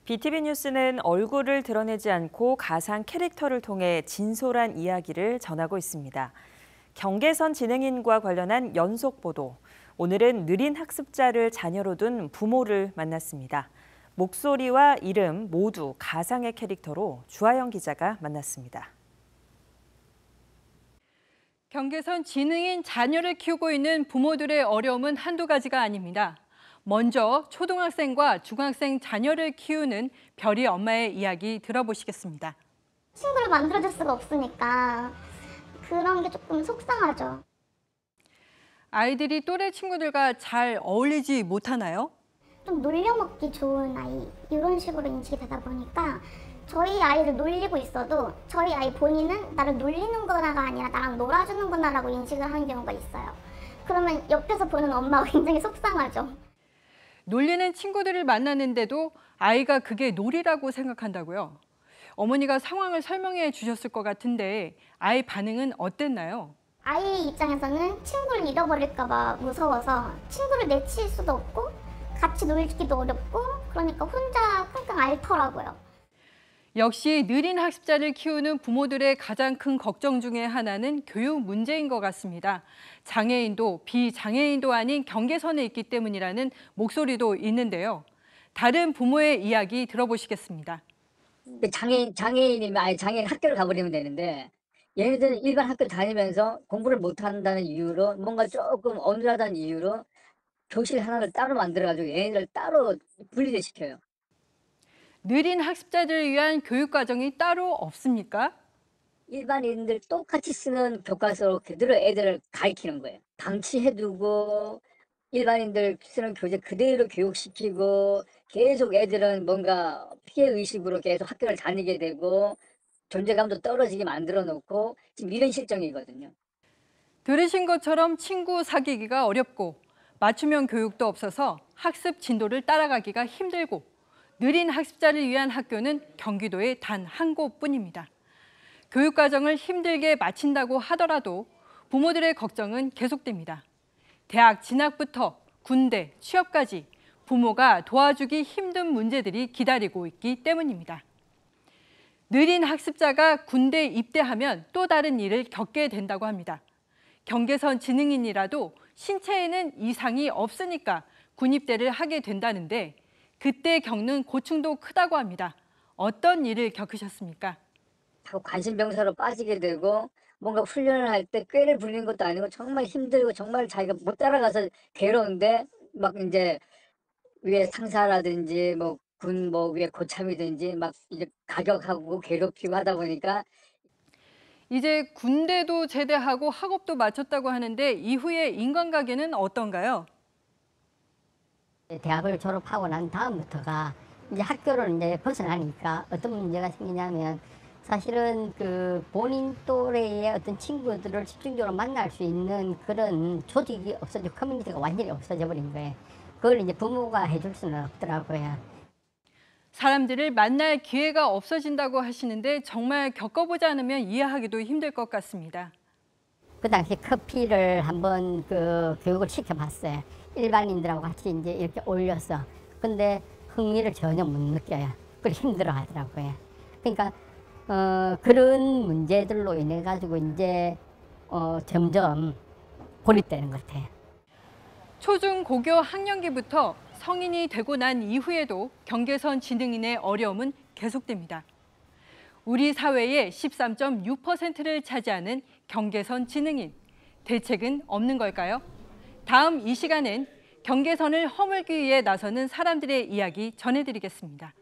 BTV 뉴스는 얼굴을 드러내지 않고 가상 캐릭터를 통해 진솔한 이야기를 전하고 있습니다. 경계선 지능인과 관련한 연속 보도. 오늘은 느린 학습자를 자녀로 둔 부모를 만났습니다. 목소리와 이름 모두 가상의 캐릭터로 주하영 기자가 만났습니다. 경계선 지능인 자녀를 키우고 있는 부모들의 어려움은 한두 가지가 아닙니다. 먼저 초등학생과 중학생 자녀를 키우는 별이 엄마의 이야기 들어보시겠습니다. 친구를 만들어줄 수가 없으니까 그런 게 조금 속상하죠. 아이들이 또래 친구들과 잘 어울리지 못하나요? 좀 놀려먹기 좋은 아이 이런 식으로 인식이 되다 보니까 저희 아이를 놀리고 있어도 저희 아이 본인은 나를 놀리는 거나가 아니라 나랑 놀아주는 거나라고 인식을 하는 경우가 있어요. 그러면 옆에서 보는 엄마가 굉장히 속상하죠. 놀리는 친구들을 만나는데도 아이가 그게 놀이라고 생각한다고요? 어머니가 상황을 설명해 주셨을 것 같은데 아이 반응은 어땠나요? 아이 입장에서는 친구를 잃어버릴까 봐 무서워서 친구를 내칠 수도 없고 같이 놀기도 어렵고 그러니까 혼자 끙끙 앓더라고요. 역시 느린 학습자를 키우는 부모들의 가장 큰 걱정 중에 하나는 교육 문제인 것 같습니다. 장애인도 비장애인도 아닌 경계선에 있기 때문이라는 목소리도 있는데요. 다른 부모의 이야기 들어보시겠습니다. 장애인이면 아예 장애인 학교를 가버리면 되는데 얘네들은 일반 학교 다니면서 공부를 못한다는 이유로 뭔가 조금 어눌하다는 이유로 교실 하나를 따로 만들어가지고 얘네들을 따로 분리를 시켜요. 느린 학습자들을 위한 교육 과정이 따로 없습니까? 일반인들 똑같이 쓰는 교과서로 그대로 애들을 가르치는 거예요. 방치해두고 일반인들 쓰는 교재 그대로 교육시키고 계속 애들은 뭔가 피해의식으로 계속 학교를 다니게 되고 존재감도 떨어지게 만들어 놓고 지금 이런 실정이거든요. 들으신 것처럼 친구 사귀기가 어렵고 맞춤형 교육도 없어서 학습 진도를 따라가기가 힘들고 느린 학습자를 위한 학교는 경기도에 단 한 곳뿐입니다. 교육 과정을 힘들게 마친다고 하더라도 부모들의 걱정은 계속됩니다. 대학 진학부터 군대, 취업까지 부모가 도와주기 힘든 문제들이 기다리고 있기 때문입니다. 느린 학습자가 군대에 입대하면 또 다른 일을 겪게 된다고 합니다. 경계선 지능인이라도 신체에는 이상이 없으니까 군입대를 하게 된다는데 그때 겪는 고충도 크다고 합니다. 어떤 일을 겪으셨습니까? 자꾸 관심병사로 빠지게 되고 뭔가 훈련을 할 때 꾀를 부리는 것도 아니고 정말 힘들고 정말 자기가 못 따라가서 괴로운데 막 이제 위에 상사라든지 뭐 군 뭐 위에 고참이든지 막 이제 가격하고 괴롭히고 하다 보니까 이제 군대도 제대하고 학업도 마쳤다고 하는데 이후에 인간관계는 어떤가요? 대학을 졸업하고 난 다음부터가 이제 학교를 이제 벗어나니까 어떤 문제가 생기냐면 사실은 그 본인 또래의 어떤 친구들을 집중적으로 만날 수 있는 그런 조직이 없어져 커뮤니티가 완전히 없어져 버린 거예요. 그걸 이제 부모가 해줄 수는 없더라고요. 사람들을 만날 기회가 없어진다고 하시는데 정말 겪어보지 않으면 이해하기도 힘들 것 같습니다. 그 당시 커피를 한번 그 교육을 시켜봤어요. 일반인들하고 같이 이제 이렇게 올려서. 근데 흥미를 전혀 못 느껴요. 그걸 힘들어 하더라고요. 그러니까 그런 문제들로 인해 가지고 이제 점점 고립되는 것 같아요. 초중 고교 학년기부터 성인이 되고 난 이후에도 경계선 지능인의 어려움은 계속됩니다. 우리 사회의 13.6%를 차지하는 경계선 지능인. 대책은 없는 걸까요? 다음 이 시간엔 경계선을 허물기 위해 나서는 사람들의 이야기 전해드리겠습니다.